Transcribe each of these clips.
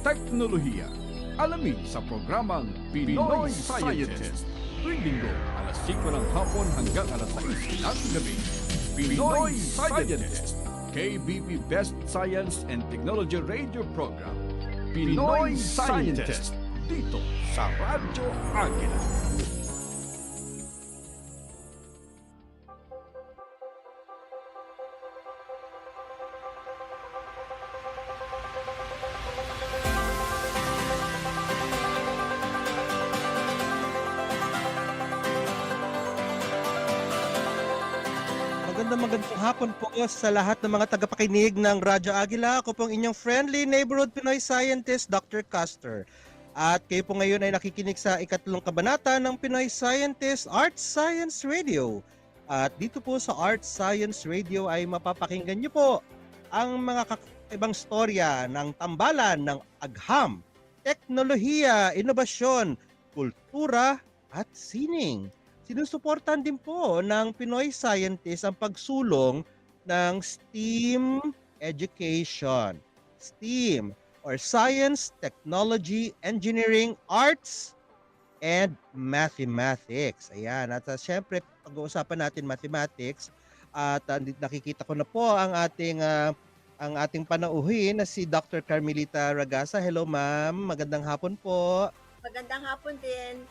teknolohiya. Alamin sa programang Pinoy Scientist. Tuwing linggo, alas 5 ng hapon hanggang alas 6 ng gabi. Pinoy Scientist. KBP Best Science and Technology Radio Program. Pinoy Scientist. Dito sa Radyo Agila. Magandang hapon po sa lahat ng mga tagapakinig ng Radyo Agila. Ako pong inyong friendly neighborhood Pinoy Scientist, Dr. CUSTER. At kayo po ngayon ay nakikinig sa ikatlong kabanata ng Pinoy Scientist Art Science Radio. At dito po sa Art Science Radio ay mapapakinggan niyo po ang mga kakaibang storya ng tambalan ng agham, teknolohiya, inobasyon, kultura at sining. Sinusuportahan din po ng Pinoy Scientist ang pagsulong ng STEAM education. STEAM or Science, Technology, Engineering, Arts, and Mathematics. Ayan. At syempre, pag-uusapan natin mathematics at nakikita ko na po ang ating panauhin na si Dr. Carmelita Ragasa. Hello ma'am, magandang hapon po. Magandang hapon din.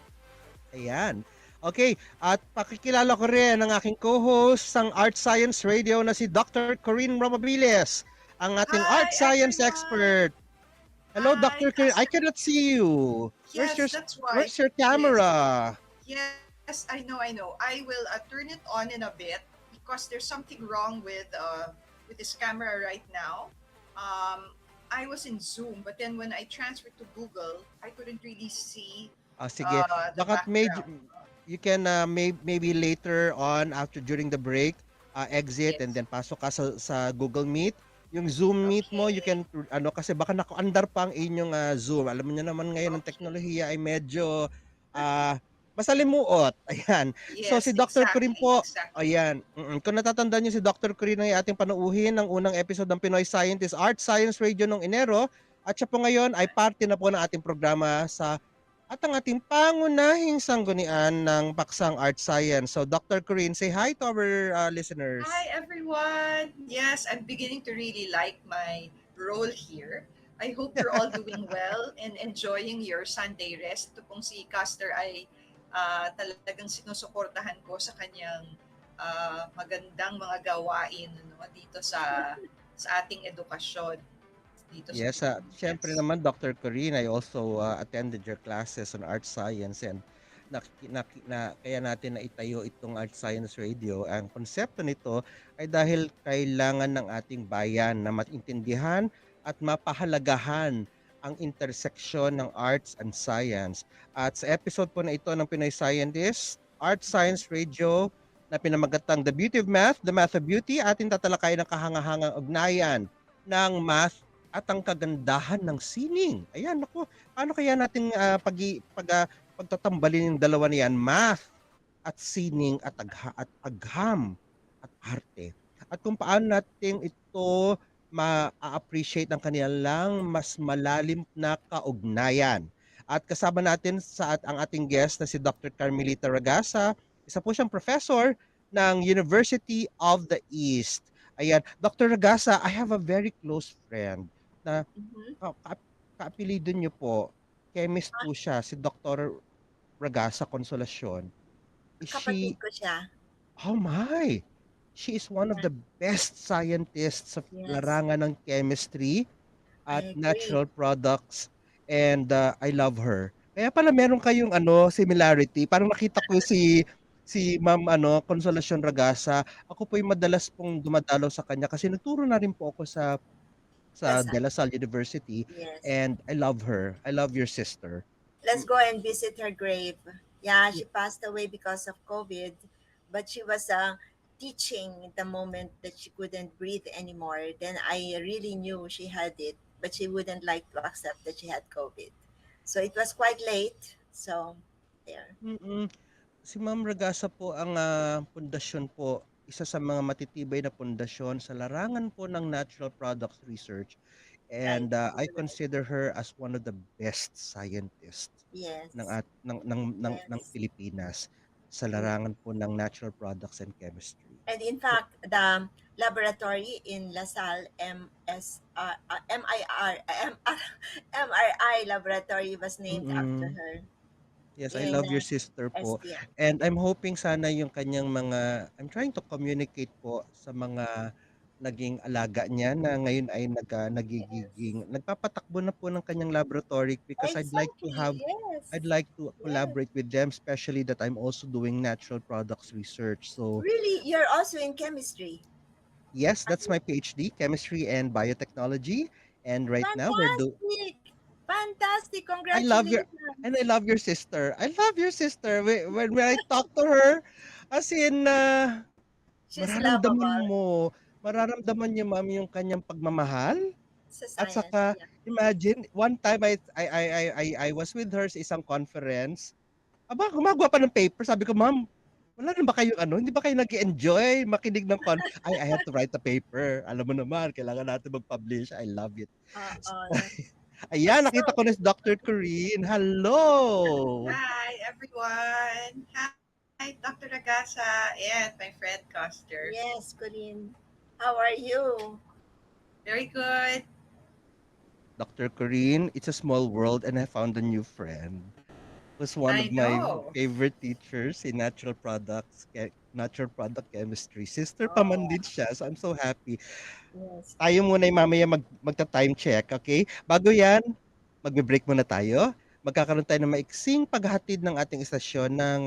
Ayan. Okay, at pakikilala ko rin ang aking co-host ng Art Science Radio na si Dr. Corinne Romabiles, ang ating Art Science expert. Hello, Dr. Corinne. I cannot see you. Yes, that's why. Where's your camera? Yes, I know. I will turn it on in a bit because there's something wrong with this camera right now. I was in Zoom, but then when I transferred to Google, I couldn't really see Sige. the background. You can maybe later on during the break exit and then pasok ka sa Google Meet. Yung Zoom Meet mo, you can kasi baka nakaandar pa ang inyong Zoom. Alam niyo naman ngayon ang teknolohiya ay medyo masalimuot. Ayan. Yes, So si Dr. Corinne po, exactly. ayan. Kung natatandaan niyo si Dr. Corinne ay ating panauhin ng unang episode ng Pinoy Scientist Art Science Radio noong Enero at siya po ngayon ay parte na po ng ating programa at ang ating pangunahing sanggunian ng paksang art science. So Dr. Corinne, say hi to our listeners. Hi everyone. Yes, I'm beginning to really like my role here. I hope you're all doing well and enjoying your Sunday rest. Ito pong si Custer ay talagang sinusuportahan ko sa kanyang magandang mga gawain dito sa ating edukasyon. Yes, syempre naman Dr. Corinne, I also attended your classes on art science and kaya natin na itayo itong Art Science Radio. Ang konsepto nito ay dahil kailangan ng ating bayan na maintindihan at mapahalagahan ang interseksyon ng arts and science. At sa episode po na ito ng Pinoy Scientist, Art Science Radio na pinamagatang The Beauty of Math, The Math of Beauty, ating tatalakayin ang kahangahangang ugnayan ng math at ang kagandahan ng sining. Ayan, naku, paano kaya natin pagtatambalin yung dalawa niyan, math at sining at agham at arte. At kung paano natin ito ma-appreciate ang kanilang mas malalim na kaugnayan. At kasama natin ang ating guest na si Dr. Carmelita Ragasa. Isa po siyang professor ng University of the East. Ayan, Dr. Ragasa, I have a very close friend na kaapelido niyo po, chemist po siya, si Dr. Ragasa Consolacion. Kapatid ko siya. Oh my! She is one of the best scientists sa larangan ng chemistry at natural products and I love her. Kaya pala meron kayong similarity. Parang nakita ko si Ma'am Consolacion Ragasa. Ako po yung madalas pong dumadalaw sa kanya kasi nagturo na rin po ako sa De La Salle University. Yes. And I love her. I love your sister. Let's go and visit her grave. Yeah, she passed away because of COVID, but she was teaching the moment that she couldn't breathe anymore. Then I really knew she had it, but she wouldn't like to accept that she had COVID. So it was quite late. So there. Si Ma'am Ragasa po ang pundasyon po, isa sa mga matitibay na pundasyon sa larangan po ng natural products research Right. I consider her as one of the best scientists Yes. ng Yes. Pilipinas sa Mm. larangan po ng natural products and chemistry. And in So, fact, the laboratory in LaSalle MRI laboratory was named after mm, her yes, I in love your sister po. STM. And I'm hoping sana yung kanyang I'm trying to communicate po sa mga naging alaga niya na ngayon ay Yes. nagpapatakbo na po ng kanyang laboratory because Exactly. Yes. I'd like to Yes. collaborate with them, especially that I'm also doing natural products research. So Really, you're also in chemistry. yes, that's my PhD, chemistry and biotechnology. And right now Fantastic. Fantastic. I love your I Congratulations. love your sister. I love your sister. When I talk to her, as in, She's mararamdaman lovable. mo, mararamdaman niyo, ma'am, yung kanyang pagmamahal. Sa At science. saka, Yeah. imagine, one time I was with her sa isang conference. Aba, gumagawa pa ng paper. Sabi ko, ma'am, wala na ba kayong hindi ba kayo nag-enjoy makinig ng I had to write a paper. Alam mo naman, kailangan natin mag-publish. I love it. Oo. Ayan, So, nakita ko na si Dr. Corinne. Hello! Hi, everyone. Hi, Dr. Ragasa and my friend Custer. yes, Corinne. How are you? Very good. Dr. Corinne, it's a small world and I found a new friend who's one of I my know. favorite teachers in natural product chemistry. Sister pa man Oh, din siya, so I'm so happy. yes. Tayo muna ay mamaya magta-time check, okay? Bago yan, magbe-break muna tayo. Magkakaroon tayo ng maiksing paghatid ng ating istasyon ng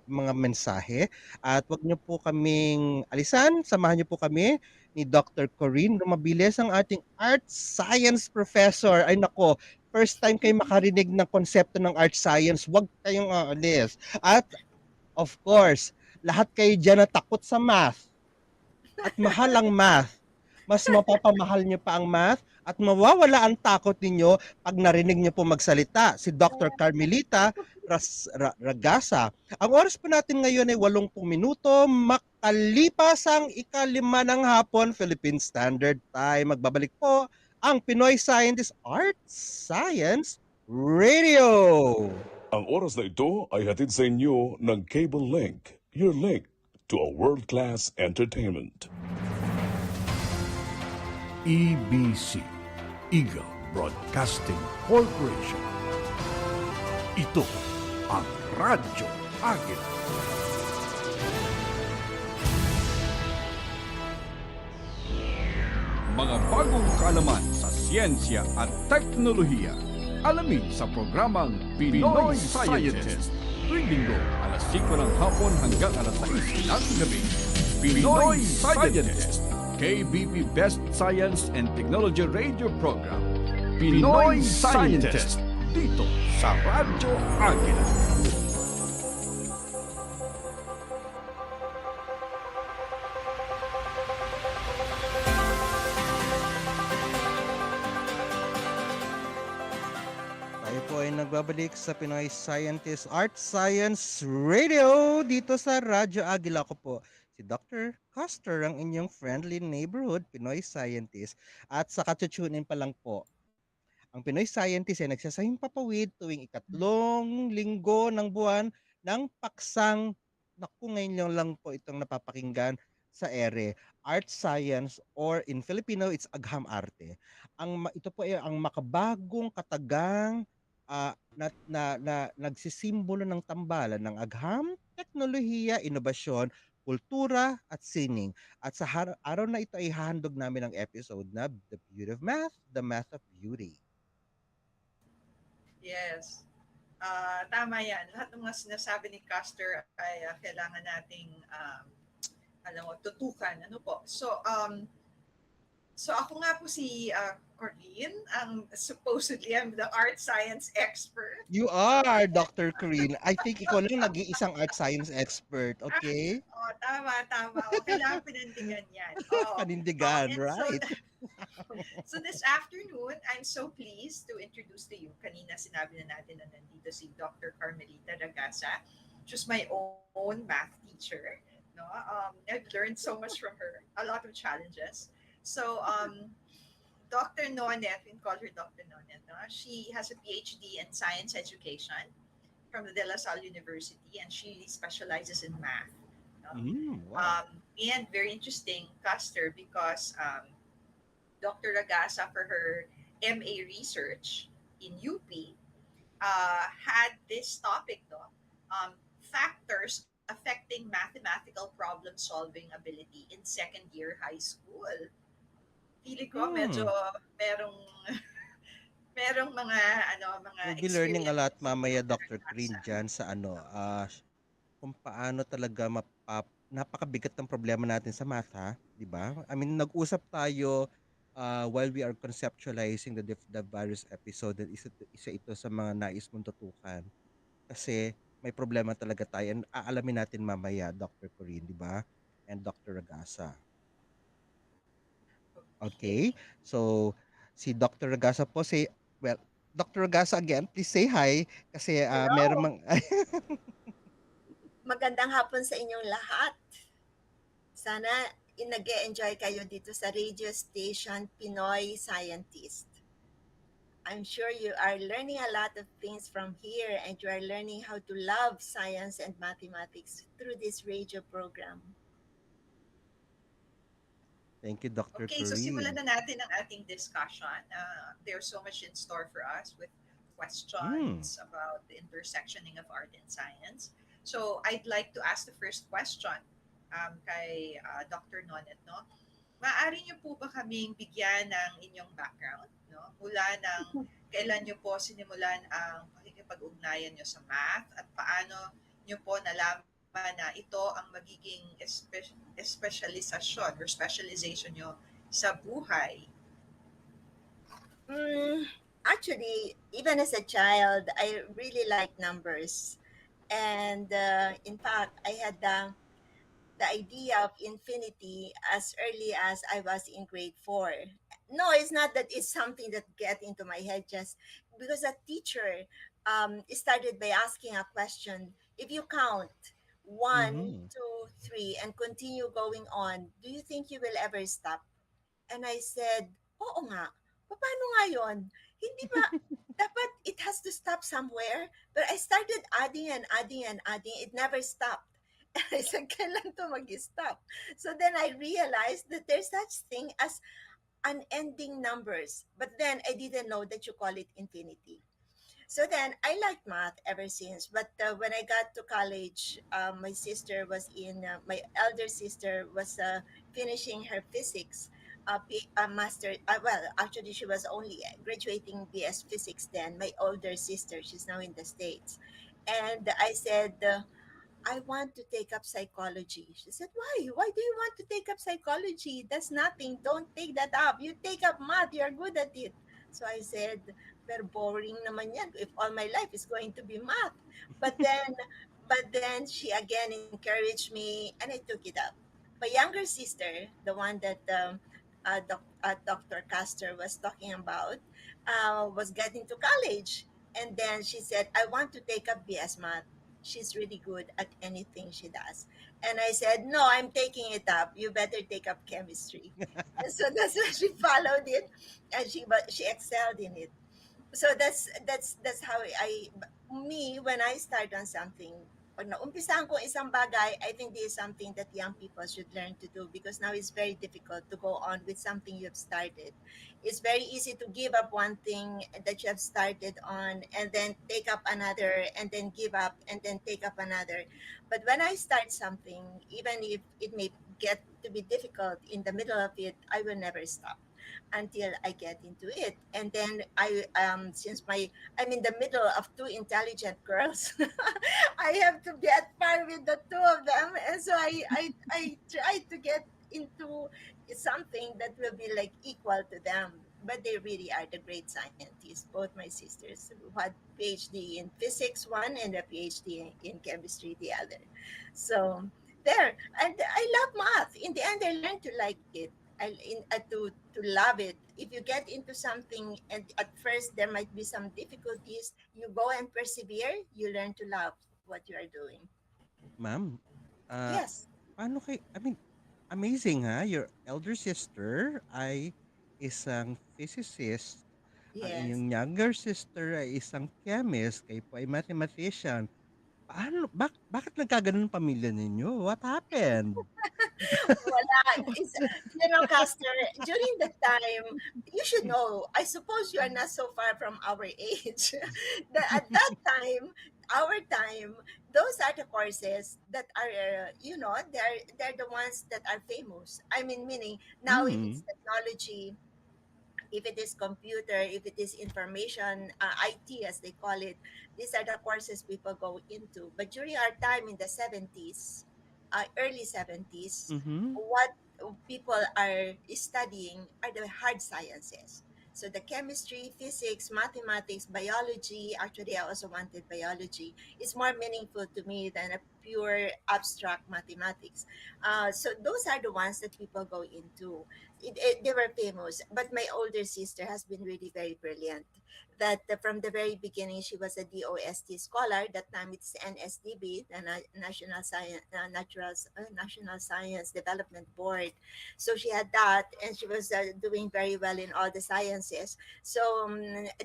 mga mensahe. At wag niyo po kaming alisan, samahan niyo po kami ni Dr. Corinne Romabiles, ang ating art science professor. Ay nako, first time kayo makarinig ng konsepto ng art science, wag kayong aalis. At of course, lahat kayo dyan na takot sa math at mahal ang math, mas mapapamahal niyo pa ang math at mawawala ang takot ninyo pag narinig niyo po magsalita si Dr. Carmelita Ragasa. Ang oras po natin ngayon ay 80 minuto makalipas ang ikalima ng hapon Philippine Standard Time. Magbabalik po ang Pinoy Scientist Art Science Radio. Ang oras na ito ay hatid sa inyo ng Cable Link, your link to a world-class entertainment. EBC, Eagle Broadcasting Corporation. Ito ang Radyo Agila. Mga bagong kaalaman sa siyensya at teknolohiya. Alamin sa programang Pinoy Scientist. Tuwing linggo, alas 5 ng hapon hanggang alas 6 ng gabi. Pinoy Scientist. KBP Best Science and Technology Radio Program. Pinoy Scientist. Dito sa Radyo Agila. Tayo po ay nagbabalik sa Pinoy Scientist Art Science Radio dito sa Radyo Agila. Ko po si Dr. CUSTER, ang inyong friendly neighborhood Pinoy Scientist. At sa katutunin pa lang po, ang Pinoy Scientist ay nagsasahing papawid tuwing ikatlong linggo ng buwan ng paksang, naku, ngayon lang po itong napapakinggan sa ere, Art Science, or in Filipino, it's Agham Arte. Ito po ay ang makabagong katagang nagsisimbolo ng tambalan ng agham, teknolohiya, inobasyon, kultura at sining. At sa araw na ito ay hahandog namin ang episode na The Beauty of Math, The Math of Beauty. Yes. Tama yan. Lahat ng mga sinasabi ni Custer ay kailangan nating tutukan. Ano po? So ako nga po si Corinne, supposedly I'm the art science expert. You are, Dr. Corinne. I think ikaw lang nag-iisang art science expert, okay? Tama. Kailangan pinindigan yan. Panindigan, And right? So this afternoon, I'm so pleased to introduce to you, kanina sinabi na natin na nandito si Dr. Carmelita Ragasa. She's my own math teacher. No? I've learned so much from her, a lot of challenges. So Dr. Nonet, we call her Dr. Nonet, no? She has a PhD in science education from the De La Salle University, and she specializes in math. No? Wow. And very interesting, Custer, because Dr. Ragasa, for her MA research in UP, had this topic, no? Factors affecting mathematical problem solving ability in second year high school. Pili ko medyo Hmm. merong merong mga mga We'll be learning a lot experiences si mamaya, Dr. Dr. Ragasa. Corinne, dyan sa kung paano talaga napakabigat ng problema natin sa math, ha? Di ba? I mean, nag-usap tayo while we are conceptualizing the various episode, and isa ito sa mga nais mong tutukan. Kasi may problema talaga tayo, and aalamin natin mamaya, Dr. Corinne, di ba? And Dr. Ragasa. Okay. Okay? So, si Dr. Ragasa po, well, Dr. Ragasa again, please say hi. Kasi meron Hello! mang, Magandang hapon sa inyong lahat. Sana nag-enjoy kayo dito sa radio station Pinoy Scientist. I'm sure you are learning a lot of things from here and you are learning how to love science and mathematics through this radio program. thank you, Dr. Okay, so simulan Corinne. na natin ang ating discussion. There's so much in store for us with Hmm. questions about the intersectioning of art and science. So I'd like to ask the first question kay Dr. Nonet. No? Maaari niyo po ba kaming bigyan ng inyong background? No? Mula ng kailan niyo po sinimulan ang pakikipag-ugnayan niyo sa math at paano niyo po nalaman na ito ang magiging specialization or specialization nyo sa buhay. Mm, Actually, even as a child, I really like numbers. And in fact, I had the idea of infinity as early as I was in grade four. No, it's not that it's something that get into my head just because a teacher started by asking a question. If you count one, Mm-hmm. two, three, and continue going on, do you think you will ever stop? And I said, oo nga. Paano nga yun? Hindi ba, dapat it has to stop somewhere? But I started adding and adding and adding. It never stopped. And I said, kailan to mag-stop? So then I realized that there's such thing as unending numbers. But then I didn't know that you call it infinity. So then I liked math ever since. But when I got to college, my elder sister was finishing her physics. Master, well, actually, she was only graduating BS physics then. My older sister, she's now in the States. And I said, I want to take up psychology. She said, why? Why do you want to take up psychology? That's nothing. Don't take that up. You take up math. You're good at it. So I said, pero boring naman yan if all my life is going to be math. But then, but then she again encouraged me and I took it up. My younger sister, the one that Dr. Castor was talking about, was getting to college. And then she said, I want to take up BS math. She's really good at anything she does. And I said, no, I'm taking it up. You better take up chemistry. And so that's why she followed it, and she excelled in it. So that's how me when I start on something. Pag naumpisahan ko isang bagay, I think this is something that young people should learn to do because now it's very difficult to go on with something you've started. It's very easy to give up one thing that you have started on and then take up another and then give up and then take up another. But when I start something, even if it may get to be difficult in the middle of it, I will never stop until I get into it. And then since I'm in the middle of two intelligent girls, I have to be at par with the two of them. And so I try to get into something that will be like equal to them. But they really are the great scientists. Both my sisters who had PhD in physics one and a PhD in chemistry the other. So there, and I love math. In the end, I learned to like it. To love it. If you get into something and at first there might be some difficulties, you go and persevere, you learn to love what you are doing. Ma'am, Yes. paano I mean, amazing, ha? Your elder sister ay isang physicist, ang Yes. inyong younger sister ay isang chemist, kayo po ay mathematician. Bakit nagkagano'n pamilya ninyo? What happened? Wala. It's, Caster, during the time, you should know, I suppose you are not so far from our age. At that time, our time, those are the courses that are, they're the ones that are famous. I mean, meaning now if it's Mm, technology, if it is computer, if it is information, IT as they call it, these are the courses people go into. But during our time in the 70s, early 70s, mhm. what people are studying are the hard sciences. So the chemistry, physics, mathematics, biology, actually I also wanted biology, is more meaningful to me than a pure abstract mathematics. So those are the ones that people go into. They were famous, but my older sister has been really very brilliant. That from the very beginning, she was a DOST scholar. That time it's NSDB, the National Science National Science Development Board. So she had that, and she was doing very well in all the sciences. So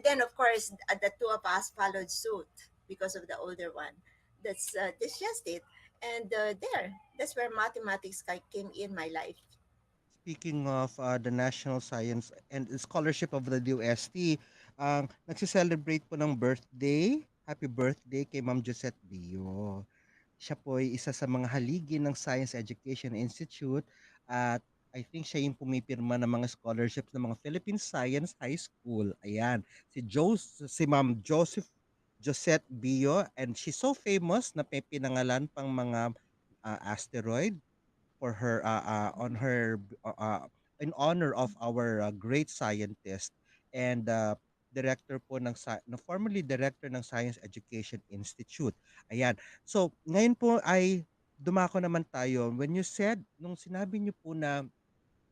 then, of course, the two of us followed suit because of the older one. That's just it. And that's where mathematics came in my life. Speaking of the National Science and Scholarship of the DOST, nagse-celebrate po ng birthday. Happy birthday kay Ma'am Josette Dio. Siya po ay isa sa mga haligi ng Science Education Institute at I think siya yung pumipirma ng mga scholarships ng mga Philippine Science High School. Ayan, si Ma'am Josette Bio, and she's so famous na may pinangalan pang mga asteroid for her on her in honor of our great scientist and director po formerly director ng Science Education Institute. Ayan. So, ngayon po ay dumako naman tayo. When you said, nung sinabi niyo po na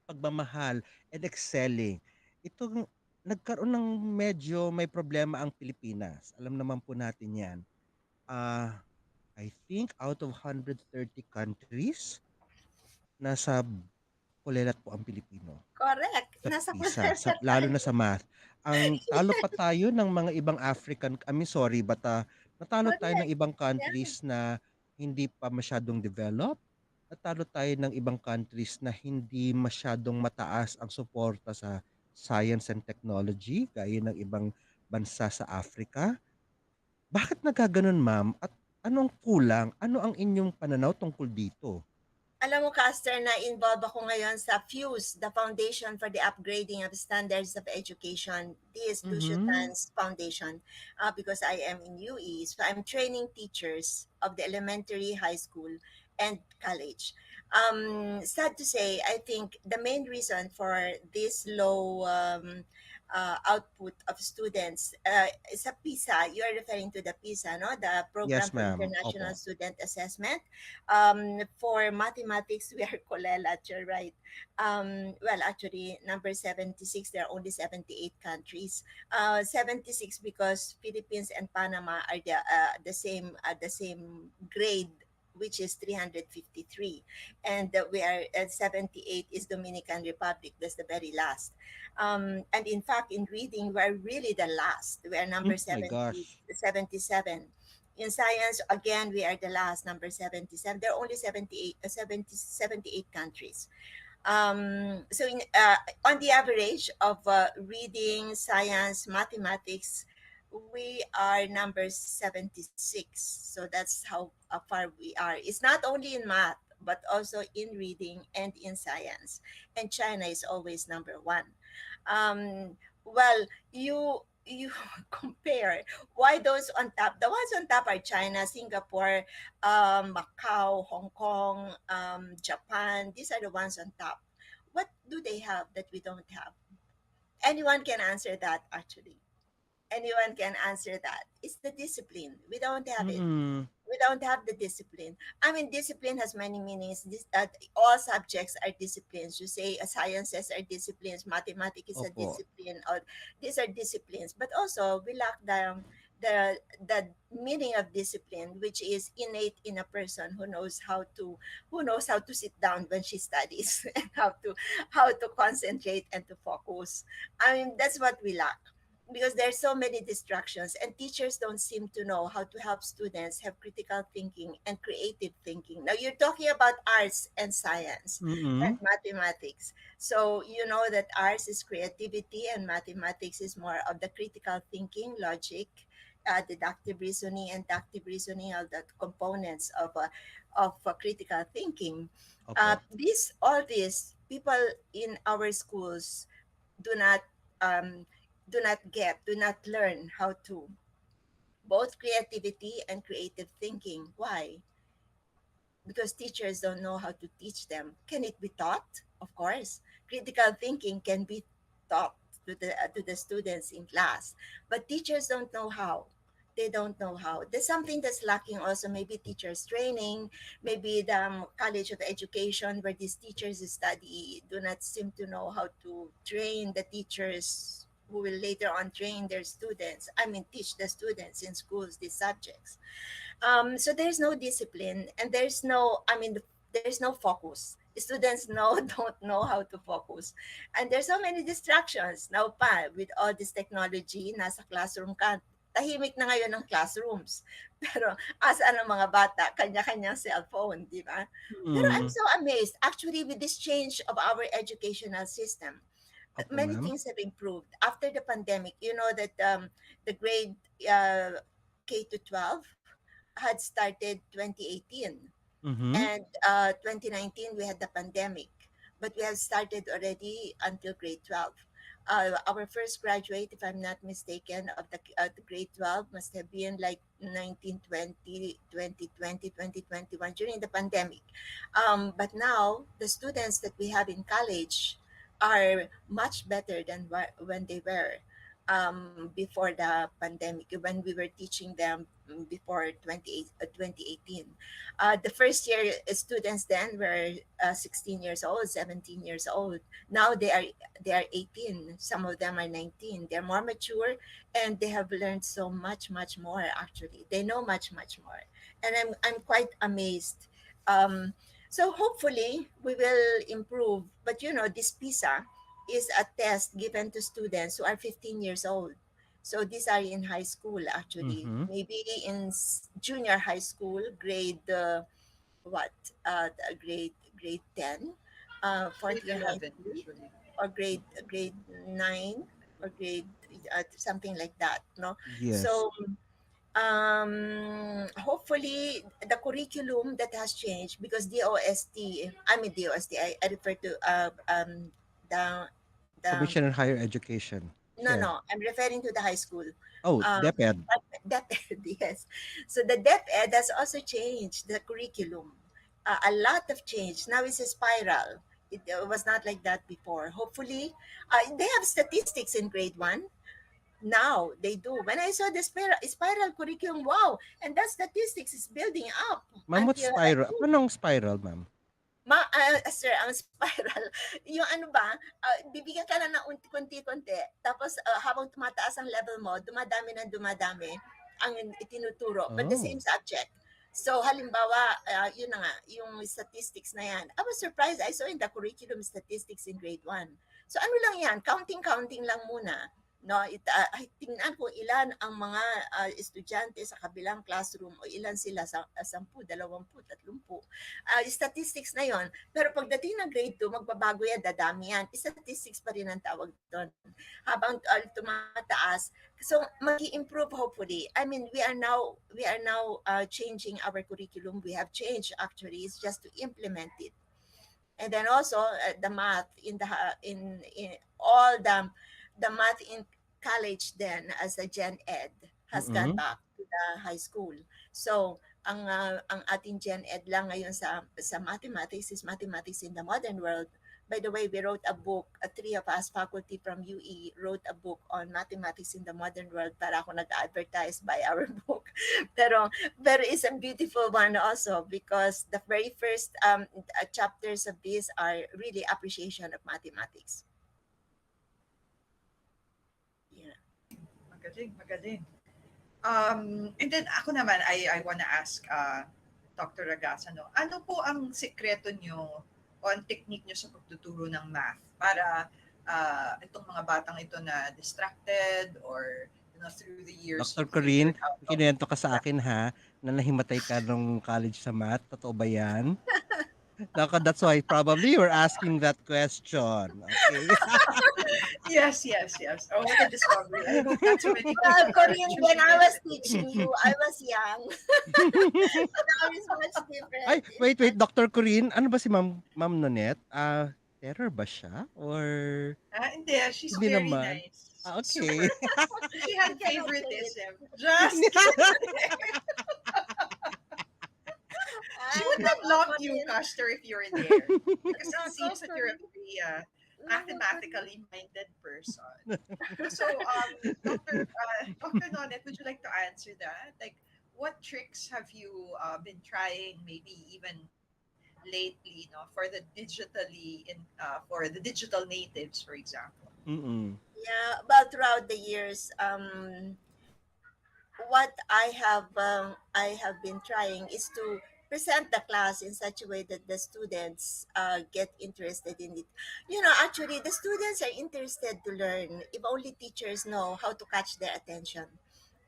pagmamahal and excelling, itong nagkaroon ng medyo may problema ang Pilipinas. Alam naman po natin yan. Ah, I think out of 130 countries, nasa kulelat po ang Pilipino Correct. sa Nasa PISA, kulala lalo na tayo. sa math. Ang talo pa tayo ng mga ibang African, sorry, but natalo tayo ng Correct. ibang Yeah. countries na hindi pa masyadong developed. Natalo tayo ng ibang countries na hindi masyadong mataas ang suporta sa science and technology, gaya ng ibang bansa sa Africa. Bakit nagkaganon, ma'am? At anong kulang? Ano ang inyong pananaw tungkol dito? Alam mo, Caster, na involve ako ngayon sa FUSE, the Foundation for the Upgrading of Standards of Education. This is Lucio Mhm. Tan's foundation because I am in UE. So I'm training teachers of the elementary, high school, and college. Sad to say, I think the main reason for this low output of students is a PISA. You are referring to the PISA, no? The Program Yes, for ma'am. International Opo. Student Assessment. For mathematics, we are Kolelat, you're right. Well, actually, number 76, there are only 78 countries. 76 because Philippines and Panama are the same grade, which is 353, and we are at 78 is Dominican Republic. That's the very last. And in fact, in reading, we're really the last. We are number My 70, gosh. 77. In science, again, we are the last, number 77. There are only 78, 78 countries. So on the average of reading, science, mathematics, we are number 76. So that's how far we are. It's not only in math, but also in reading and in science. And China is always number one. Well, you compare why those on top, the ones on top are China, Singapore, Macau, Hong Kong, Japan. These are the ones on top. What do they have that we don't have? Anyone can answer that, actually. Anyone can answer that. It's the discipline. We don't have it. Mm. We don't have the discipline. I mean, discipline has many meanings. All subjects are disciplines. You say sciences are disciplines, mathematics is a Opo. discipline, or these are disciplines. But also, we lack the meaning of discipline, which is innate in a person who knows how to sit down when she studies and how to concentrate and to focus. I mean, that's what we lack, because there's so many distractions, and teachers don't seem to know how to help students have critical thinking and creative thinking. Now you're talking about arts and science and Mm-mm. mathematics, so you know that arts is creativity and mathematics is more of the critical thinking, logic, deductive reasoning and inductive reasoning are the components of critical thinking. Opo. This all this people in our schools do not um, do not learn how to both creativity and creative thinking. Why? Because teachers don't know how to teach them. Can it be taught? Of course. Critical thinking can be taught to the students in class, but teachers don't know how. They don't know how. There's something that's lacking also, maybe teachers training, maybe the College of Education where these teachers study do not seem to know how to train the teachers who will later on train their students. I mean, teach the students in schools these subjects. So there's no discipline, and there's no focus. Students know don't know how to focus, and there's so many distractions now pa with all this technology. Nasa classroom ka, tahimik na ngayon ng classrooms. Pero asaan ang mga bata, kanya-kanyang cellphone, di ba? Pero I'm Mm. so amazed actually with this change of our educational system. Opo, Many ma'am. things have improved after the pandemic. You know that the grade uh, K to 12 had started 2018, Mm-hmm. and 2019 we had the pandemic, but we have started already until grade 12. Our first graduate, if I'm not mistaken, of the grade 12 must have been like 1920, 2020, 2021 during the pandemic. But now the students that we have in college are much better than when they were before the pandemic, when we were teaching them before 2018. The first year students then were 16 years old, 17 years old. Now they are 18. Some of them are 19. They're more mature, and they have learned so much more. Actually, they know much more, and I'm quite amazed. So hopefully we will improve. But you know, this PISA is a test given to students who are 15 years old. So these are in high school actually, Mm-hmm. maybe in junior high school, grade what grade 10, fourth Grade year high 11 school, usually. or grade 9, or grade something like that, no? Yes. So hopefully the curriculum that has changed, because DOST, I refer to the the Commission on Higher Education. Chair. no, I'm referring to the high school. Oh, Um, DepEd. DepEd, yes. So the DepEd has also changed the curriculum. A lot of change. Now it's a spiral. It was not like that before. Hopefully, they have statistics in grade 1. Now they do. When I saw the spiral curriculum, wow! And that statistics is building up Ma'am, what until I spiral? think Paano ang spiral, ma'am? sir, ang spiral, yung ano ba, bibigyan ka lang ng konti-konti, tapos habang tumataas ang level mo, dumadami ng dumadami ang itinuturo, but the same Oh. subject. So, halimbawa, yun na nga, yung statistics na yan. I was surprised. I saw in the curriculum statistics in grade 1. So, ano lang yan? Counting lang muna. No, tingnan kung ilan ang mga estudyante sa kabilang classroom, o ilan sila sa 10, 20, 30. Statistics na yon. Pero pagdating ng grade 2, magbabago yan, dadami yan. Statistics pa rin ang tawag doon. Habang tumataas, so mag-improve hopefully. I mean, we are now changing our curriculum. We have changed actually. It's just to implement it. And then also the math in all the math in college then as a gen ed has gone Mm-mm. back to the high school. So ang ating gen ed lang ngayon sa mathematics is mathematics in the modern world. By the way, we wrote a book, three of us faculty from UE wrote a book on mathematics in the modern world, para ako nag-advertise by our book. Pero it's a beautiful one also, because the very first chapters of this are really appreciation of mathematics. Yeah. Magaling, magaling. And then ako naman, I wanna ask Dr. Ragasa, no, ano po ang sikreto nyo o ang technique nyo sa pagtuturo ng math para itong mga batang ito na distracted or through the years Dr. you Corinne, figured out kinuwento ka sa yeah. akin ha, na nahimatay ka nung college sa math. Totoo ba yan? That's why probably you were asking that question. Okay. Yes. Oh, what a discovery. I hope that's already Well, Corinne, when truly I was yesterday. teaching you, I was young. Now it's much Ay, different. It's wait, much, Dr. Corinne. Ano ba si Ma'am Nonet? Terror ba siya? Or Hindi, she's hindi very naman? nice. Okay. Super. She you had cannot say it. favoritism. Just kidding. She Ay, would have nako, loved you, Corinne. Custer, if you were there. Because it Nako, seems that you're a Corinne. very Nako, Corinne. mathematically minded person. So, Dr. Nonet, would you like to answer that? Like, what tricks have you been trying, maybe even lately, for the digital natives, for example? Mm-mm. Yeah, well, throughout the years, what I have been trying is to present the class in such a way that the students get interested in it. You know, actually, the students are interested to learn if only teachers know how to catch their attention.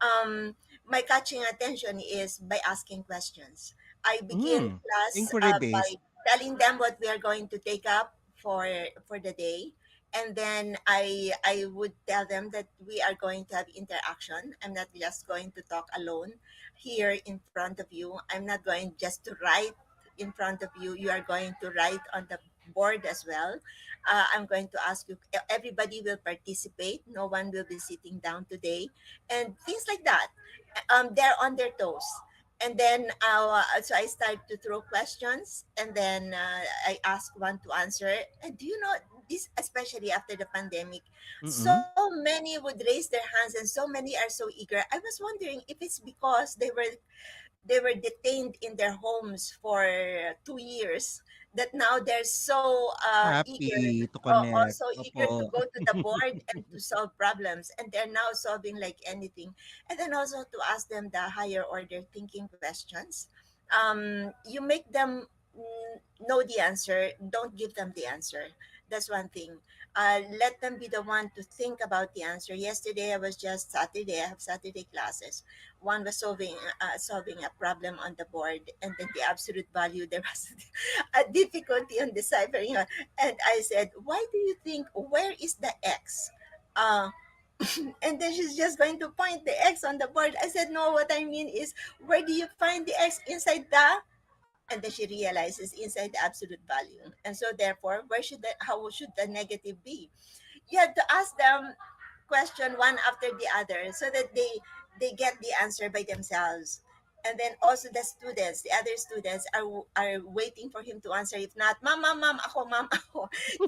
Um, my catching attention is by asking questions. I begin Mm. class Inquiry by based. telling them what we are going to take up for the day, and then I would tell them that we are going to have interaction. I'm not just going to talk alone here in front of you. I'm not going just to write in front of you. You are going to write on the board as well. I'm going to ask you. Everybody will participate. No one will be sitting down today, and things like that. They're on their toes. And then so I start to throw questions, and then I ask one to answer. And do you know this, especially after the pandemic, so Mm-mm. many would raise their hands and so many are so eager. I was wondering if it's because they were detained in their homes for 2 years, that now they're so eager, Happy to connect. also eager to Opo. go to the board and to solve problems, and they're now solving like anything. And then also to ask them the higher order thinking questions. You make them know the answer, don't give them the answer. That's one thing. Let them be the one to think about the answer. Yesterday, I was just Saturday. I have Saturday classes. One was solving a problem on the board, and then the absolute value, there was a difficulty on deciphering it. And I said, "Why do you think? Where is the X?" Uh, and then she's just going to point the X on the board. I said, "No, what I mean is, where do you find the X inside the?" And then she realizes inside the absolute value. And so therefore, how should the negative be? You have to ask them question one after the other so that they get the answer by themselves. And then also the other students are waiting for him to answer. If not, mom, mom, ako.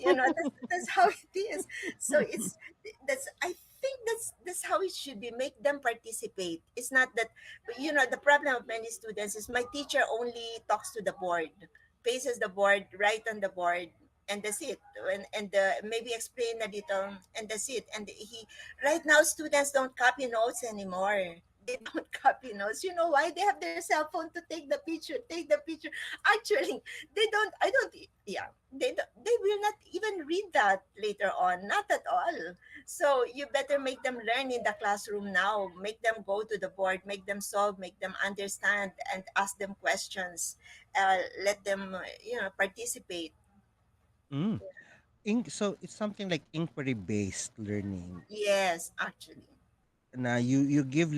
That's how it is. So I think that's how it should be. Make them participate. It's not that, the problem of many students is my teacher only talks to the board, faces the board, write on the board, and that's it. And maybe explain a little, and that's it. And he right now students don't copy notes anymore. They don't copy notes. You know why? They have their cell phone to take the picture. Actually, they don't. I don't. Yeah, they will not even read that later on. Not at all. So you better make them learn in the classroom now. Make them go to the board. Make them solve. Make them understand and ask them questions. Let them participate. Mm. So it's something like inquiry based learning. Yes, actually. Na you give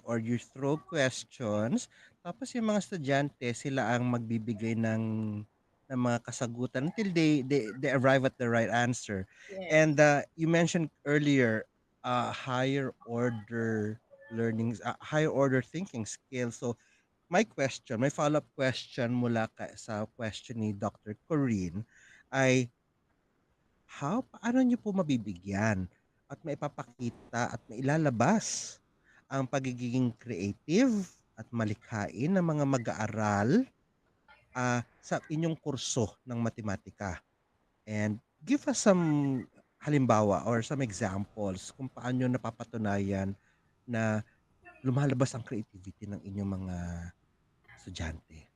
or you throw questions, tapos yung mga estudyante sila ang magbibigay ng mga kasagutan until they arrive at the right answer. Yes. And you mentioned earlier higher order learnings, higher order thinking skills. So my follow-up question mula sa question ni Dr. Corinne ay paano niyo po mabibigyan at maipapakita at mailalabas ang pagiging creative at malikhain ng mga mag-aaral sa inyong kurso ng matematika? And give us some halimbawa or some examples kung paano napapatunayan na lumalabas ang creativity ng inyong mga estudyante?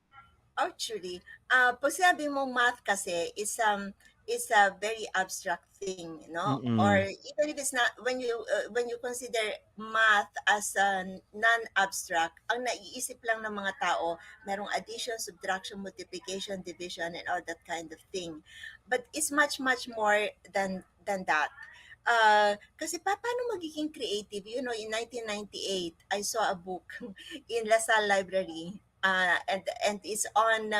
Actually, pag sinabi mong math kasi is a very abstract thing, no? Or Mm. even if it's not, when you consider math as a non-abstract, ang naiisip lang ng mga tao, merong addition, subtraction, multiplication, division, and all that kind of thing. But it's much more than that. Kasi paano magiging creative? You know, in 1998, I saw a book in LaSalle Library, and it's on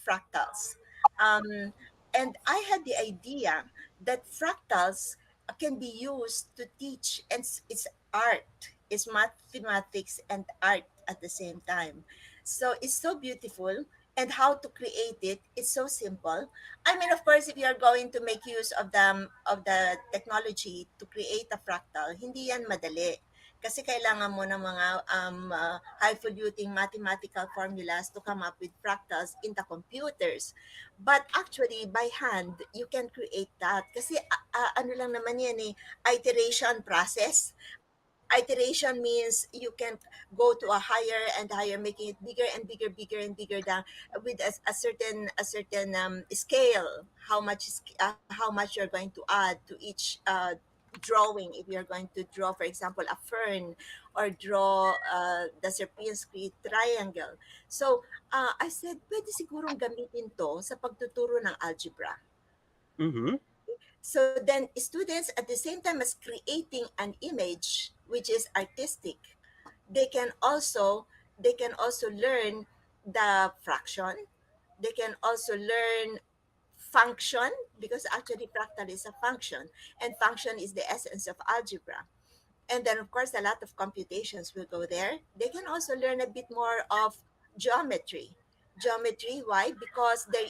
fractals, um, and I had the idea that fractals can be used to teach, and it's art, it's mathematics and art at the same time. So it's so beautiful, and how to create it is so simple. I mean, of course, if you are going to make use of the technology to create a fractal, hindi yan madali. Kasi kailangan mo ng mga highfalutin mathematical formulas to come up with fractals in the computers. But actually, by hand, you can create that. Kasi ano lang naman yan eh, iteration process. Iteration means you can go to a higher and higher, making it bigger and bigger and bigger down with a certain scale. How much you're going to add to each drawing. If you're going to draw, for example, a fern, or draw the Sierpinski triangle. So I said, pwede sigurong gamitin to sa pagtuturo ng algebra. Mhm. So then students, at the same time as creating an image which is artistic, they can also learn the fraction. They can also learn function, because actually fractal is a function, and function is the essence of algebra. And then of course a lot of computations will go there. They can also learn a bit more of geometry. Geometry, why? Because the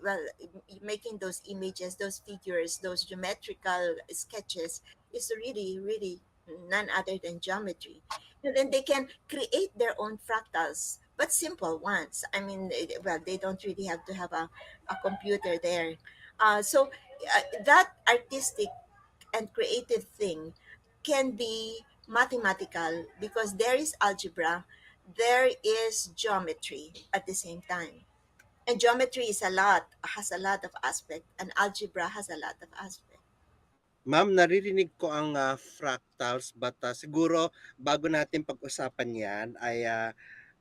well, making those images, those figures, those geometrical sketches is really none other than geometry. And then they can create their own fractals, but simple ones. I mean, well, they don't really have to have a computer there. That artistic and creative thing can be mathematical, because there is algebra, there is geometry at the same time. And geometry has a lot of aspect, and algebra has a lot of aspect. Ma'am, naririnig ko ang fractals, but siguro bago natin pag-usapan yan ay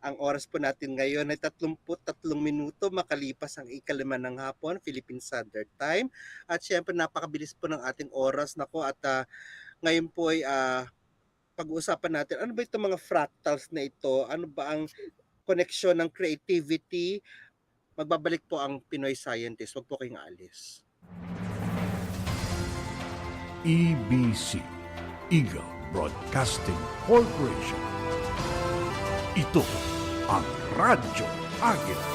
ang oras po natin ngayon ay 33 minuto makalipas ang ikalima ng hapon, Philippine Standard Time. At syempre napakabilis po ng ating oras nako, at ngayon po ay pag-uusapan natin ano ba itong mga fractals na ito? Ano ba ang koneksyon ng creativity? Magbabalik po ang Pinoy Scientist. Huwag po kayong aalis. EBC, Eagle Broadcasting Corporation. Ito ang Radyo Agila.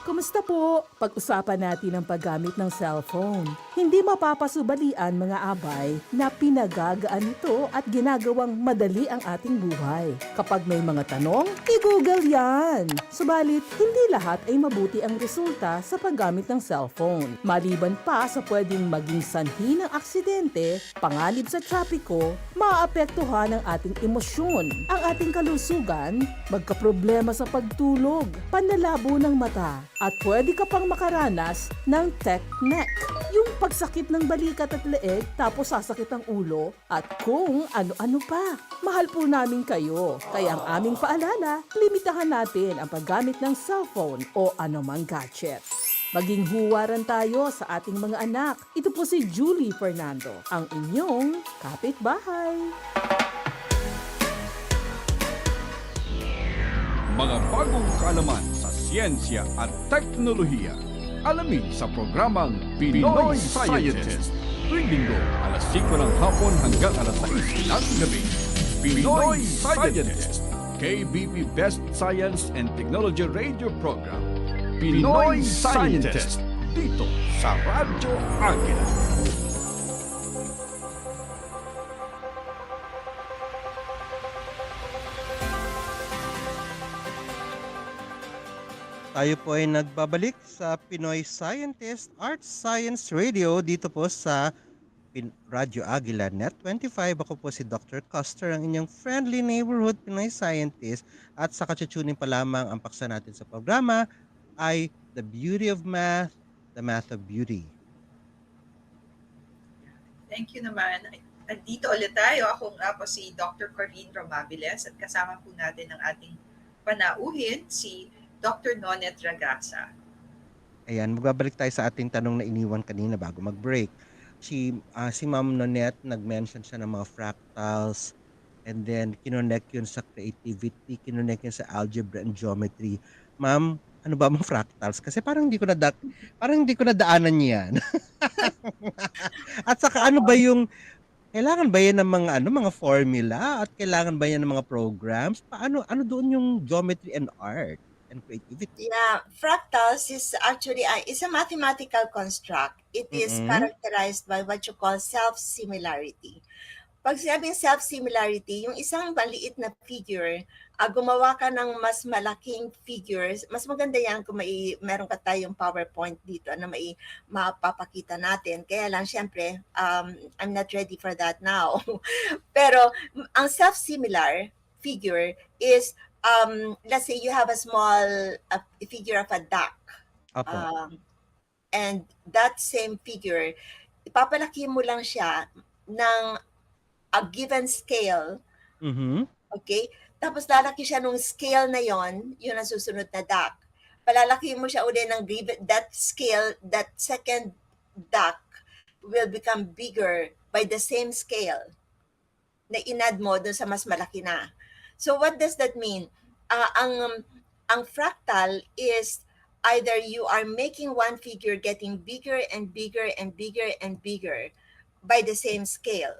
Kumusta po? Pag-usapan natin ang paggamit ng cellphone. Hindi mapapasubalian mga abay na pinagagaan ito at ginagawang madali ang ating buhay. Kapag may mga tanong, i-Google yan! Subalit, hindi lahat ay mabuti ang resulta sa paggamit ng cellphone. Maliban pa sa pwedeng maging sanhi ng aksidente, panganib sa trapiko, maaapektuhan ang ating emosyon, ang ating kalusugan, magkaproblema sa pagtulog, panlalabo ng mata, at pwede ka pang makaranas ng tech neck, yung pagsakit ng balikat at leeg tapos sasakit ang ulo, at kung ano-ano pa. Mahal po namin kayo, kaya ang aming paalala, limitahan natin ang paggamit ng cellphone o anumang gadget. Maging huwaran tayo sa ating mga anak. Ito po si Julie Fernando, ang inyong kapitbahay. Mga bagong kaalaman sa siyensya at teknolohiya. Alamin sa programang Pinoy Scientist. Tuwing linggo, alas 5 ng hapon hanggang alas 6 ng gabi. Pinoy Scientist. KBP Best Science and Technology Radio Program. Pinoy Scientist. Dito sa Radyo Agila. Tayo po ay nagbabalik sa Pinoy Scientist Art Science Radio dito po sa Radyo Agila Net 25. Ako po si Dr. Custer, ang inyong friendly neighborhood Pinoy Scientist. At sa kachuchunin pa lamang ang paksa natin sa programa ay The Beauty of Math, The Math of Beauty. Thank you naman. At dito ulit tayo. Ako nga po si Dr. Corinne Romabiles at kasama po natin ang ating panauhin, si Dr. Nonet Ragasa. Ayan, magbabalik tayo sa ating tanong na iniwan kanina bago mag-break. Si Ma'am Nonet, nag-mention siya ng mga fractals and then kinonect yun sa creativity, kinonect yun sa algebra and geometry. Ma'am, ano ba mga fractals? Kasi parang hindi ko nadaanan yan. At saka ano ba yung kailangan ba yan ng mga formula at kailangan ba yan ng mga programs? Ano doon yung geometry and art and creativity? Yeah, fractals is actually is a mathematical construct. It is characterized by what you call self-similarity. Pag sinabing self-similarity, yung isang maliit na figure, gumawa ka ng mas malaking figures, mas maganda yan kung meron ka tayong PowerPoint dito na mapapakita natin. Kaya lang, syempre, I'm not ready for that now. Pero, ang self-similar figure is, let's say you have a small figure of a duck. And that same figure, ipapalaki mo lang siya ng a given scale. Okay? Tapos lalaki siya nung scale na yon, yun ang susunod na duck. Palalaki mo siya uli ng that scale, that second duck will become bigger by the same scale na inad mo dun sa mas malaki na. So what does that mean? Ang fractal is either you are making one figure getting bigger and bigger and bigger and bigger by the same scale.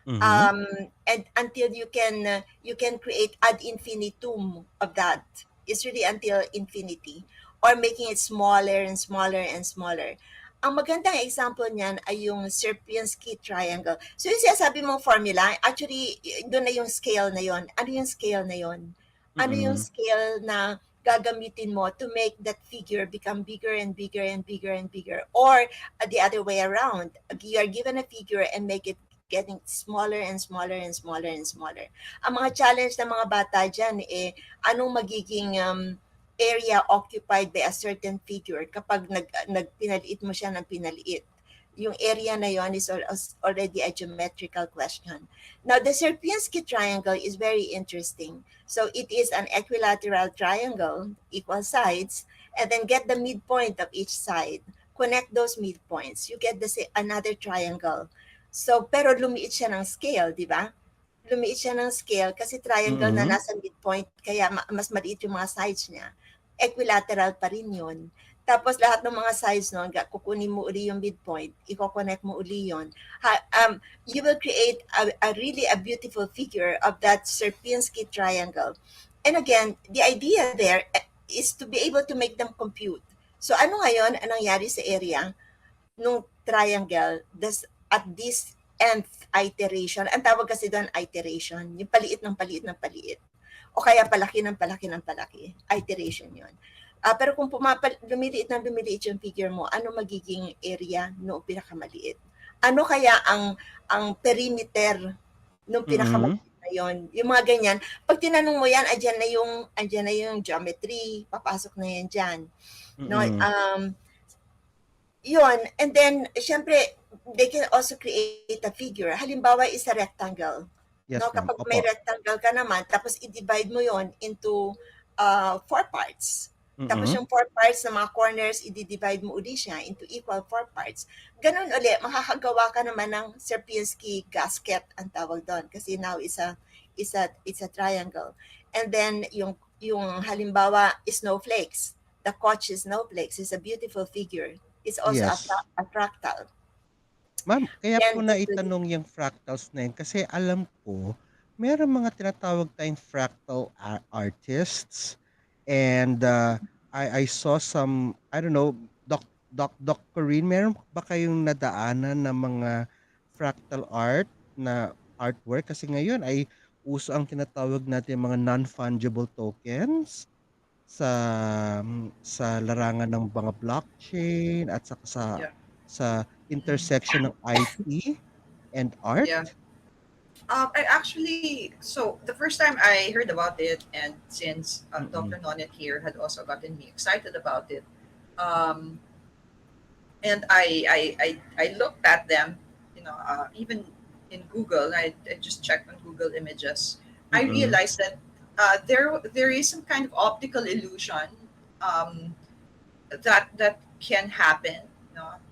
And until you can create ad infinitum of that. It's really until infinity, or making it smaller and smaller and smaller. Ang magandang example niyan ay yung Sierpinski triangle. So yung sinasabi mong formula, actually doon na yung scale na yon. Ano yung scale na yon? Ano yung scale na gagamitin mo to make that figure become bigger and bigger and bigger and bigger? Or the other way around, you are given a figure and make it getting smaller and smaller and smaller and smaller. Ang mga challenge ng mga bata dyan, anong magiging area occupied by a certain figure kapag pinaliit mo siya ng pinaliit. Yung area na yon is already a geometrical question. Now, the Sierpinski triangle is very interesting. So it is an equilateral triangle, equal sides, and then get the midpoint of each side. Connect those midpoints. You get another triangle. So, pero lumiit siya ng scale, di ba? Lumiit siya ng scale kasi triangle na nasa midpoint, kaya mas maliit yung mga sides niya. Equilateral pa rin yun. Tapos lahat ng mga sides nun, kukunin mo uli yung midpoint, i-connect mo uli yun. You will create a really a beautiful figure of that Sierpinski triangle. And again, the idea there is to be able to make them compute. So ano ngayon, anong nangyari sa area nung triangle, at this nth iteration, ang tawag kasi doon iteration, yung paliit ng paliit ng paliit. O kaya palaki ng palaki ng palaki. Iteration yun. Pero kung lumiliit yung figure mo, ano magiging area noong pinakamaliit? Ano kaya ang perimeter noong pinakamaliit na yun? Yung mga ganyan. Pag tinanong mo yan, andyan na yung geometry, papasok na yan dyan. No, yun. And then, syempre, they can also create a figure. Halimbawa, is a rectangle. Yes, no, kapag may rectangle ka naman, tapos i-divide mo yon into 4 parts. Tapos yung 4 parts na mga corners, i-divide mo uli siya into equal 4 parts. Ganun uli, makakagawa ka naman ng Sierpinski gasket ang tawag doon. Kasi now it's a triangle. And then yung halimbawa, snowflakes. The Koch snowflakes is a beautiful figure. It's also a fractal. Ma'am, kaya po naitanong yung fractals na yun kasi alam ko, meron mga tinatawag tayong fractal artists and I saw some, I don't know, Doc Corinne, meron ba kayong nadaanan ng mga fractal art na artwork? Kasi ngayon ay uso ang tinatawag natin mga non-fungible tokens. sa sa larangan ng mga blockchain at saka Yeah. sa Mm. intersection ng IT and art. Yeah. I actually, so the first time I heard about it, and since Mm-mm. Dr. Nonet here had also gotten me excited about it, um, and I looked at them, even in Google, I just checked on Google Images. I Mm-mm. realized that there is some kind of optical illusion um, that can happen.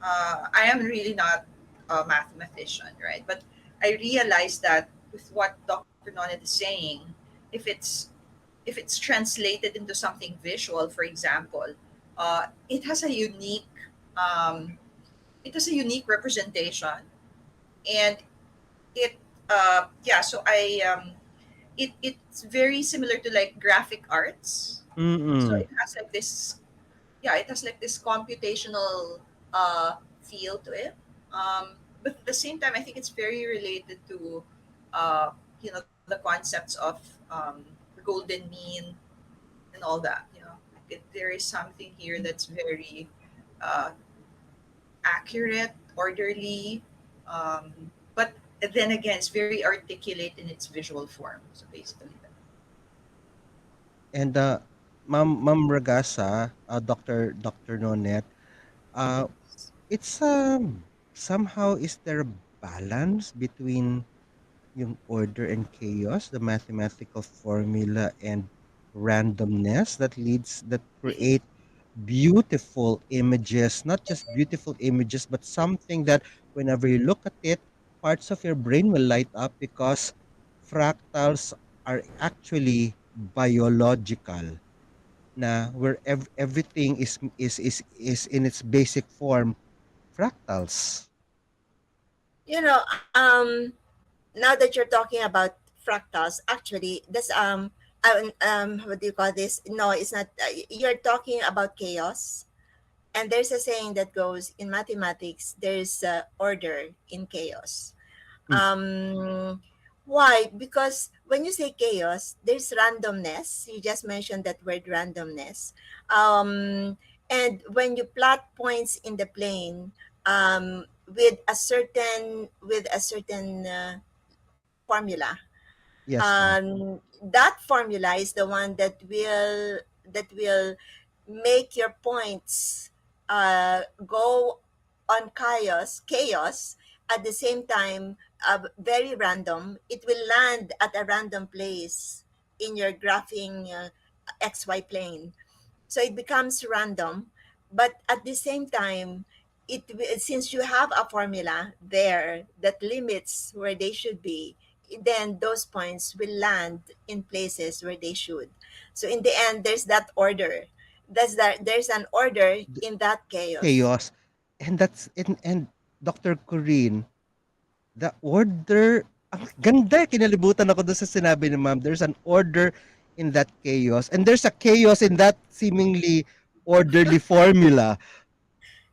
I am really not a mathematician, right? But I realized that with what Dr. Nonet is saying, if it's if it's translated into something visual, for example, it has a unique um, representation, and it yeah. So it's very similar to like graphic arts. So Mm-mm. it has like this, it has like this computational feel to it. But at the same time, I think it's very related to, uh, the concepts of um, golden mean and all that. There is something here that's very uh, accurate, orderly, but then again, it's very articulate in its visual form. So basically, that. And Ma'am Ragasa, Dr. Nonet, uh, it's somehow is there a balance between yung order and chaos, the mathematical formula and randomness that create beautiful images, not just beautiful images, but something that whenever you look at it, parts of your brain will light up because fractals are actually biological na where everything is in its basic form fractals. You know, now that you're talking about fractals, actually, that's what do you call this? No, it's not. You're talking about chaos, and there's a saying that goes in mathematics. There's order in chaos. Mm, Why? Because when you say chaos, there's randomness. You just mentioned that word randomness. And when you plot points in the plane, with a certain formula, yes, ma'am. that formula is the one that will make your points go on chaos at the same time, very random. It will land at a random place in your graphing xy plane, so it becomes random. But at the same time, since you have a formula there that limits where they should be, then those points will land in places where they should. So in the end, there's that order. There's an order The in that chaos. chaos. And and Dr. Corinne, the order, ang ganda, kinalibutan ako doon sa sinabi ni ma'am. There's an order in that chaos. And there's a chaos in that seemingly orderly formula.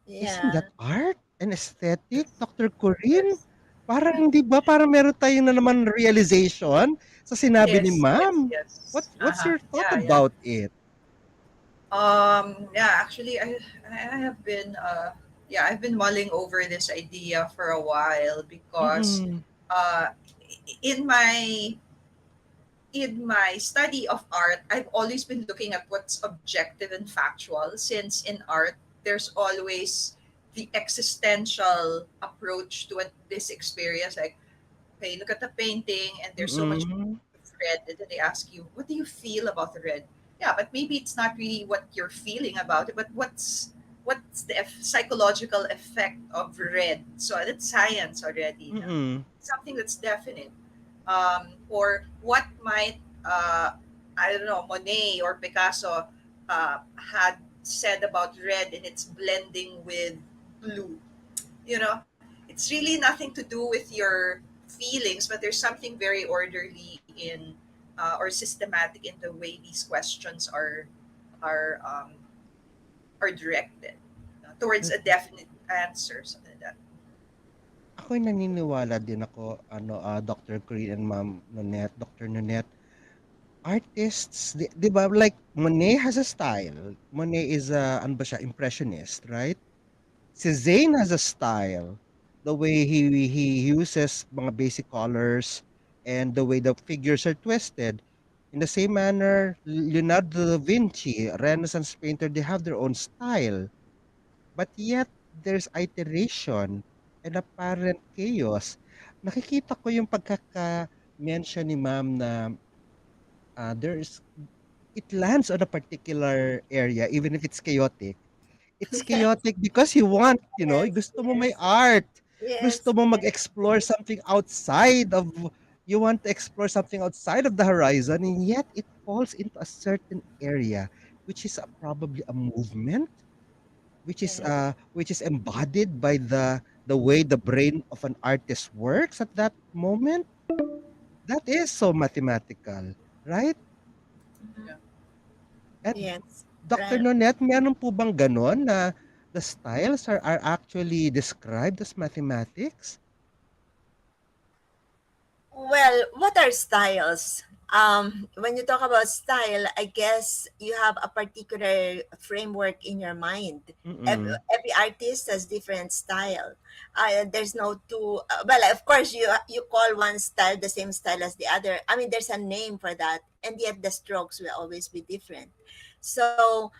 Isn't Yeah. that art and aesthetic, Dr. Corinne? Yes, Parang, di ba, parang meron tayo na naman realization sa sinabi ni yes, ma'am. yes. What's your thought Yeah, yeah. about it? Yeah, actually, I have been I've been mulling over this idea for a while because Mm-mm. uh, in my study of art, I've always been looking at what's objective and factual, since in art, there's always the existential approach to this experience. Like, okay, look at the painting and there's so much Mm-mm. red. And then they ask you, what do you feel about the red? Yeah, but maybe it's not really what you're feeling about it, but what's the psychological effect of red? So that's science already. No? Mm-mm. Something that's definite. Or what might I don't know, Monet or Picasso had said about red and its blending with blue. It's really nothing to do with your feelings, but there's something very orderly in or systematic in the way these questions are um, are directed towards a definite answer, something like that. Ako'y naniniwala din ako, Dr. Corinne and Ma'am Nonette, Dr. Nonette, artists, di ba, like Monet has a style. Monet is ano ba siya, impressionist, right? Si Zayn has a style. The way he uses mga basic colors and the way the figures are twisted. In the same manner, Leonardo da Vinci, a Renaissance painter, they have their own style. But yet, there's iteration and apparent chaos. Nakikita ko yung pagkaka-mention ni ma'am na there's it lands on a particular area even if it's chaotic. It's Yes, chaotic because you want, yes, gusto mo may yes, art. yes, Gusto mo yes, mag-explore something outside of you want to explore something outside of the horizon, and yet it falls into a certain area which is probably a movement yes. which is embodied by the way the brain of an artist works at that moment. That is so mathematical, right? Mhm. Yeah. And Yes, Dr. right. Nonet, meron po bang gano'n na the styles are actually described as mathematics? Well, what are styles? When you talk about style, I guess you have a particular framework in your mind. Every, Mm. every artist has different style. There's no two. Well, of course, you call one style the same style as the other. I mean, there's a name for that, and yet the strokes will always be different. So,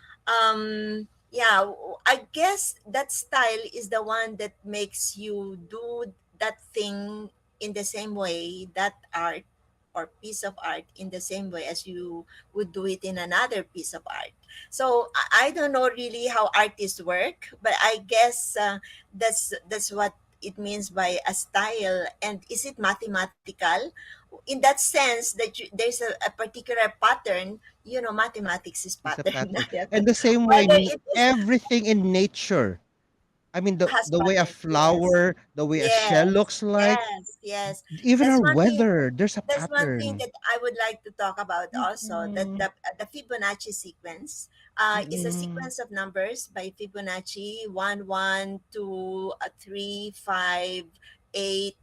yeah, I guess that style is the one that makes you do that thing in the same way, that art or piece of art in the same way as you would do it in another piece of art. So I don't know really how artists work, but I guess that's what it means by a style. And is it mathematical in that sense that there's a particular pattern? Mathematics is It's a pattern. pattern. And the same way, Whether it is everything in nature. I mean, has the way a pattern, yes, flower, the way a shell yes, looks like, yes, yes. even That's our one thing. weather, there's a That's one thing pattern. that I would like to talk about also. That Mm. the Fibonacci sequence is a Mm. sequence of numbers by Fibonacci: 1, 1, 2, 3, 5, 8,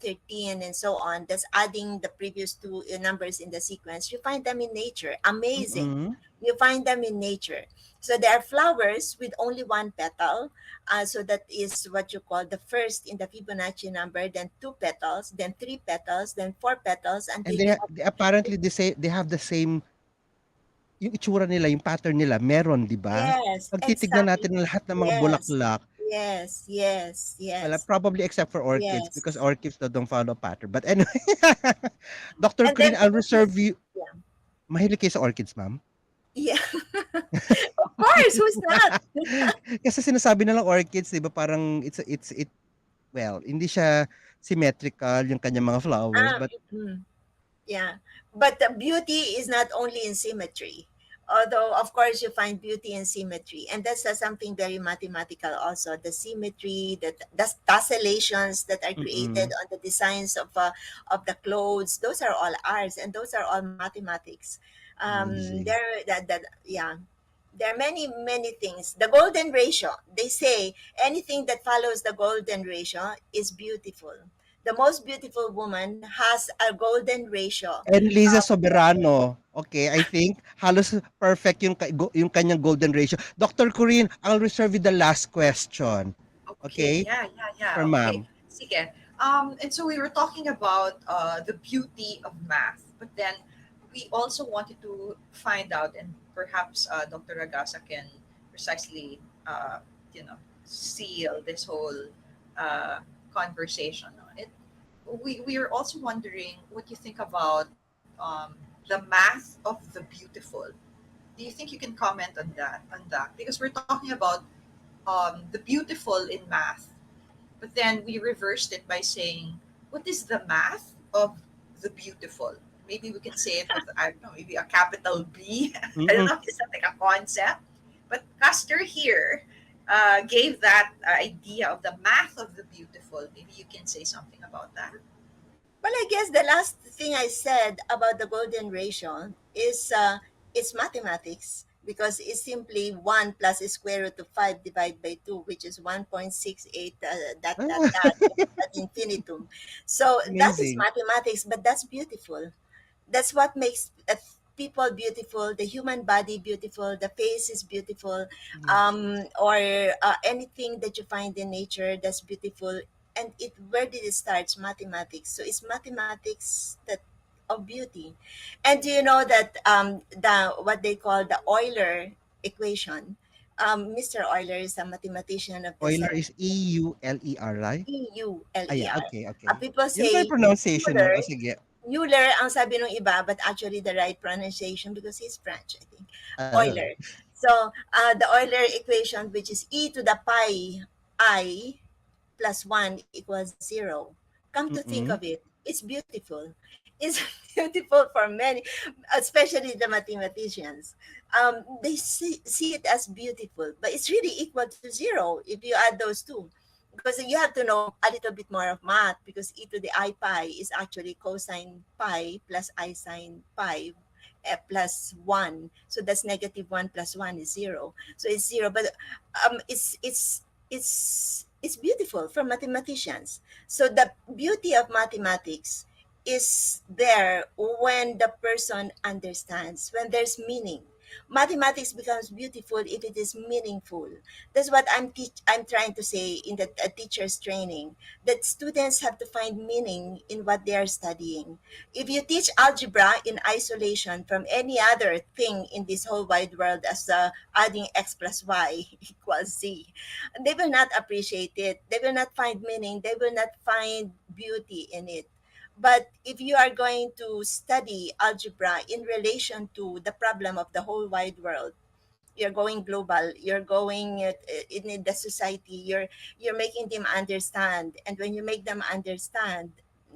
13, and so on. That's adding the previous two numbers in the sequence. You find them in nature. Amazing. Mm. You find them in nature. So there are flowers with only one petal. So that is what you call the first in the Fibonacci number, then two petals, then three petals, then four petals And until you have. they apparently they have the same yung itsura nila, yung pattern nila meron, 'di ba? Yes, 'Pag titignan exactly. natin ang lahat ng mga Yes, bulaklak, yes, yes, well, yes, probably except for orchids yes. because orchids don't follow pattern. But anyway, Dr. And then Corinne, I'll because you, reserve you. yeah, Mahilig kayo sa orchids, ma'am? yeah, of course, who's not? Kasi sinasabi nilang orchids, 'di ba, parang well, hindi siya symmetrical yung kanyang mga flowers, Um, but mm. Yeah, but the beauty is not only in symmetry. Although, of course, you find beauty in symmetry, and that's something very mathematical. Also, the symmetry, the tessellations that are created mm, on the designs of the clothes, those are all arts, and those are all mathematics. amazing. Yeah, there are many things. The golden ratio. They say anything that follows the golden ratio is beautiful. The most beautiful woman has a golden ratio. And Liza Soberano, okay, I think halos perfect yung kanyang golden ratio. Dr. Corinne, I'll reserve you the last question. Okay, Okay? yeah, yeah, yeah. For Okay. ma'am. Sige. And so we were talking about the beauty of math, but then we also wanted to find out, and perhaps Dr. Ragasa can precisely, you know, seal this whole uh, conversation on it. We are also wondering what you think about the math of the beautiful. Do you think you can comment on that? Because we're talking about the beautiful in math, but then we reversed it by saying, what is the math of the beautiful? Maybe we can say it with, I don't know, maybe a capital B. I don't Mm. know if it's not like a concept. But Custer here gave that idea of the math of the beautiful. Maybe you can say something about that. Well, I guess the last thing I said about the golden ratio is it's mathematics because it's simply 1 plus the square root of 5 divided by 2, which is 1.68, Ah, ad infinitum. So that is amazing. mathematics, but that's beautiful. That's what makes people beautiful, the human body beautiful, the face is beautiful, Yes. or anything that you find in nature that's beautiful. And it where did it start? Mathematics. So it's mathematics that of beauty. And do you know that the what they call the Euler equation? Mr. Euler is a mathematician of the Euler is Euler, right? Ah, yeah, EULER. okay, okay. People Yun ba say yung pronunciation nun? Euler. O sige. Euler ang sabi ng iba, but actually the right pronunciation because he's French, I think. Oh. Euler. So the Euler equation, which is e to the pi I plus 1 equals 0. Come to think Mm-mm. of it, it's beautiful. It's beautiful for many, especially the mathematicians. They see it as beautiful, but it's really equal to 0 if you add those two. Because you have to know a little bit more of math because e to the I pi is actually cosine pi plus I sine pi plus 1. So that's negative 1 plus 1 is 0. So it's 0. But it's beautiful for mathematicians. So the beauty of mathematics is there when the person understands, when there's meaning. Mathematics becomes beautiful if it is meaningful. That's what I'm trying to say in the teacher's training, that students have to find meaning in what they are studying. If you teach algebra in isolation from any other thing in this whole wide world as adding x plus y equals z, they will not appreciate it. They will not find meaning. They will not find beauty in it. But if you are going to study algebra in relation to the problem of the whole wide world, you're going global, you're going in the society, you're making them understand. And when you make them understand,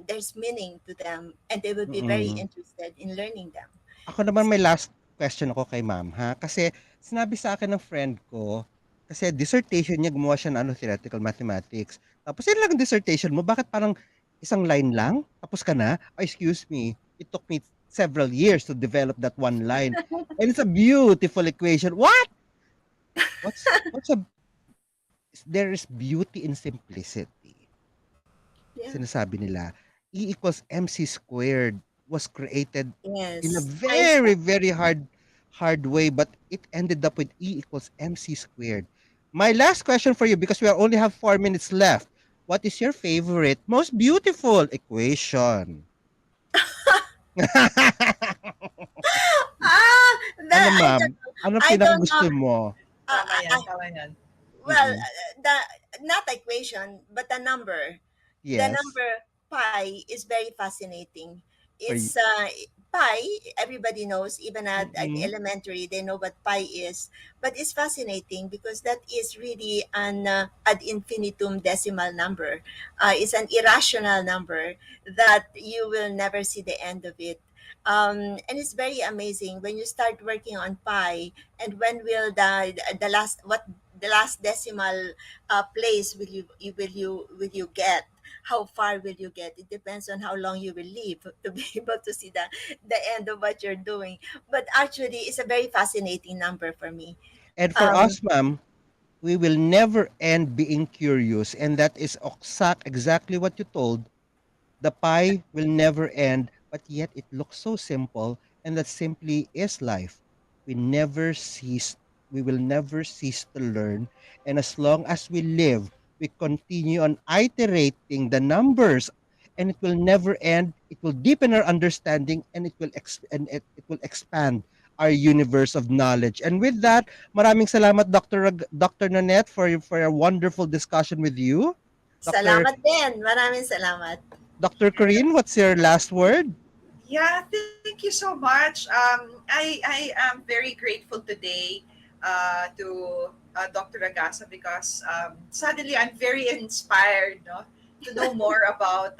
there's meaning to them and they will be very Mm-mm. interested in learning them. Ako naman may last question ako kay ma'am, ha? Kasi sinabi sa akin ng friend ko, kasi dissertation niya gumawa siya ng ano, theoretical mathematics. Tapos yun lang ang dissertation mo, bakit parang isang line lang? Tapos ka na? Oh, excuse me, it took me several years to develop that one line. And it's a beautiful equation. What? What's a there is beauty in simplicity. Yeah. Sinasabi nila, E equals MC squared was created in a Yes, very, very hard way, but it ended up with E equals MC squared. My last question for you, because we only have 4 minutes left. What is your favorite, most beautiful equation? Ano I ma'am? don't know. Anong I pinaka don't know. gusto mo? uh, Tama I, yan, I, tama yan. well, Mm-mm. the not equation but the number. The Yes. number pi is very fascinating. For you. It's pi, everybody knows, even at Mm-mm. elementary, they know what pi is. But it's fascinating because that is really an ad infinitum decimal number. It's an irrational number that you will never see the end of it. And it's very amazing when you start working on pi, and when will the last what the last decimal place will you get, how far will you get? It depends on how long you will live to be able to see the end of what you're doing. But actually, it's a very fascinating number for me. And for Um, us, ma'am, we will never end being curious, and that is exactly what you told. The pie will never end, but yet it looks so simple, and that simply is life. We never cease, we will never cease to learn, and as long as we live, we continue on iterating the numbers, and it will never end. It will deepen our understanding, and it will expand our universe of knowledge. And with that, maraming salamat, Dr. Nanette, for your wonderful discussion with you. Dr. Salamat din. Maraming salamat. Dr. Corinne, what's your last word? Yeah, thank you so much. I am very grateful today to Dr. Agasa because suddenly I'm very inspired, no, to know more about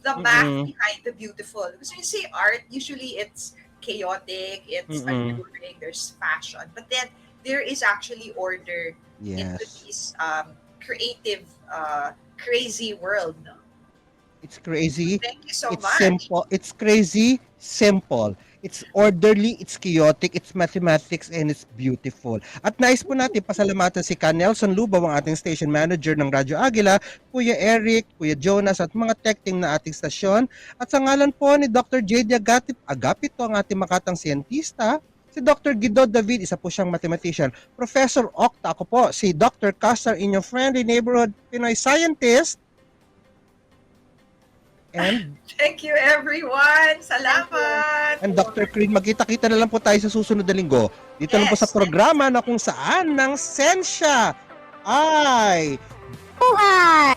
the math Mm-mm. behind the beautiful. Because when you say art, usually it's chaotic, it's Mm-mm. alluring, there's fashion, but then there is actually order into Yes. this creative, crazy world. No? It's crazy. Thank you so It's much. simple. It's crazy, simple. It's orderly, it's chaotic, it's mathematics, and it's beautiful. At nais po natin pasalamatan si Ka Nelson Lubaw, ang ating station manager ng Radyo Agila, Kuya Eric, Kuya Jonas, at mga tech team na ating stasyon. At sa ngalan po ni Dr. J.D. Agapito, ang ating makatang siyentista, si Dr. Guido David, isa po siyang mathematician. Professor Octa, ako po, si Dr. CUSTER, inyong friendly neighborhood Pinoy Scientist. And Thank you, everyone. Salamat. And Dr. Corinne, magkita-kita na lang po tayo sa susunod na linggo. Dito lang po sa programa na kung saan ng sensya ay Buhay!